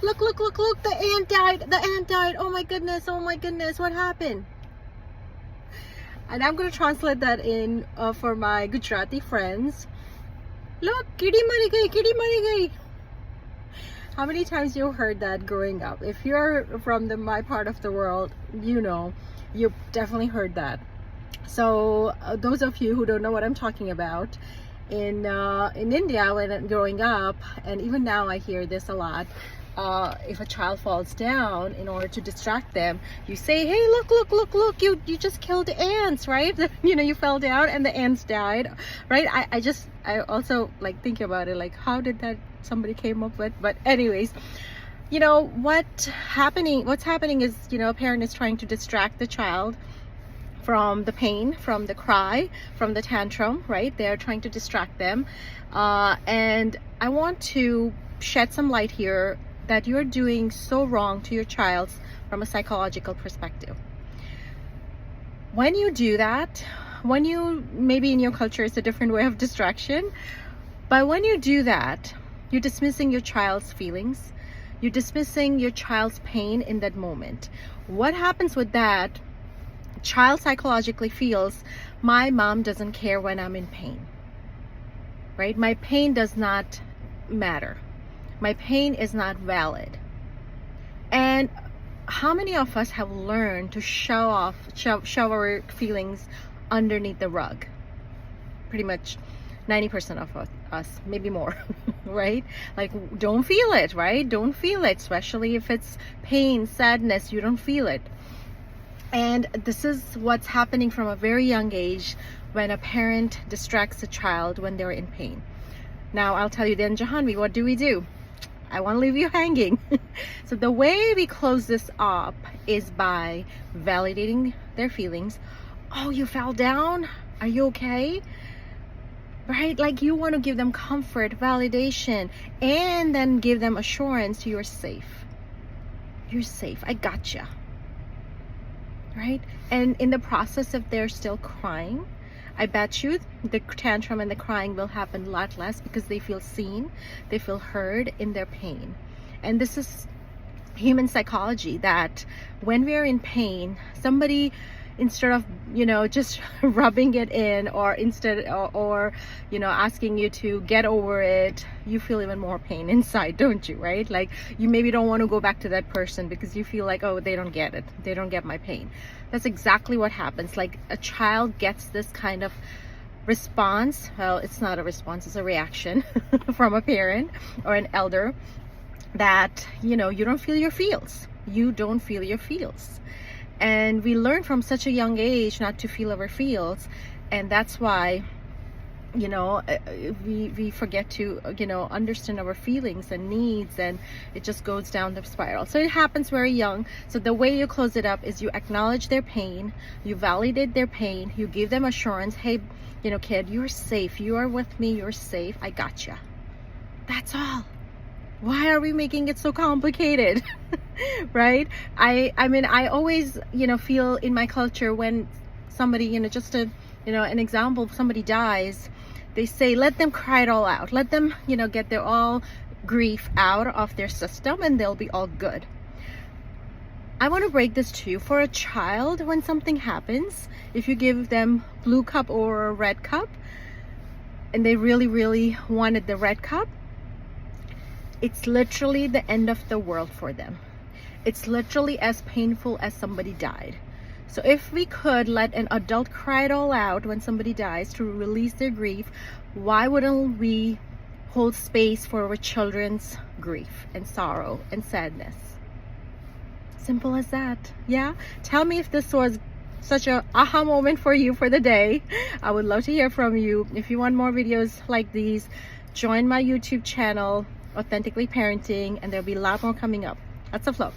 Look, look, look, look, the ant died. The ant died. Oh my goodness, what happened? And I'm going to translate that in for my Gujarati friends. Look, kitty mari gayi, kitty mari gayi. How many times you heard that growing up? If you're from my part of the world, you know, you definitely heard that. So those of you who don't know what I'm talking about, in India, when growing up, and even now I hear this a lot, if a child falls down, in order to distract them, you say, hey, look, look, look, look, you just killed the ants, right? You know, you fell down and the ants died, right? I also like think about it, like, how did that somebody came up with? But anyways, you know, what's happening is, you know, a parent is trying to distract the child from the pain, from the cry, from the tantrum, right? They're trying to distract them. And I want to shed some light here that you're doing so wrong to your child from a psychological perspective. When you do that, maybe in your culture it's a different way of distraction, but when you do that, you're dismissing your child's feelings, you're dismissing your child's pain in that moment. What happens with that? Child psychologically feels, my mom doesn't care when I'm in pain, right? My pain does not matter. My pain is not valid. And how many of us have learned to shove our feelings underneath the rug? Pretty much 90% of us, maybe more, right? Like, don't feel it, right? Don't feel it, especially if it's pain, sadness, you don't feel it. And this is what's happening from a very young age when a parent distracts a child when they're in pain. Now, I'll tell you then, Jahanvi, what do? I want to leave you hanging. So the way we close this up is by validating their feelings. Oh, you fell down? Are you okay? Right? Like, you want to give them comfort, validation, and then give them assurance you're safe. You're safe. I gotcha. Right? And in the process, if they're still crying, I bet you the tantrum and the crying will happen a lot less because they feel seen, they feel heard in their pain. And this is human psychology, that when we're in pain, somebody, instead of, you know, just rubbing it in, or you know, asking you to get over it, you feel even more pain inside, don't you? Right? Like, you maybe don't want to go back to that person because you feel like, oh, they don't get it, they don't get my pain. That's exactly what happens. Like, a child gets this kind of response. Well, it's not a response, it's a reaction from a parent or an elder, that, you know, you don't feel your feels. You don't feel your feels. And we learn from such a young age not to feel our feels, and that's why, you know, we forget to, you know, understand our feelings and needs, and it just goes down the spiral. So it happens very young. So the way you close it up is you acknowledge their pain, you validate their pain, you give them assurance, hey, you know, kid, you're safe, you are with me, you're safe, I gotcha. That's all. Why are we making it so complicated? Right? I mean, I always, you know, feel in my culture when somebody, you know, just a, you know, an example, somebody dies, they say, let them cry it all out. Let them, you know, get their all grief out of their system and they'll be all good. I want to break this to you. For a child, when something happens, if you give them blue cup or a red cup, and they really, really wanted the red cup, it's literally the end of the world for them. It's literally as painful as somebody died. So if we could let an adult cry it all out when somebody dies to release their grief, why wouldn't we hold space for our children's grief and sorrow and sadness? Simple as that. Yeah? Tell me if this was such a aha moment for you for the day. I would love to hear from you. If you want more videos like these, join my YouTube channel, Authentically Parenting, and there'll be a lot more coming up. Lots of love.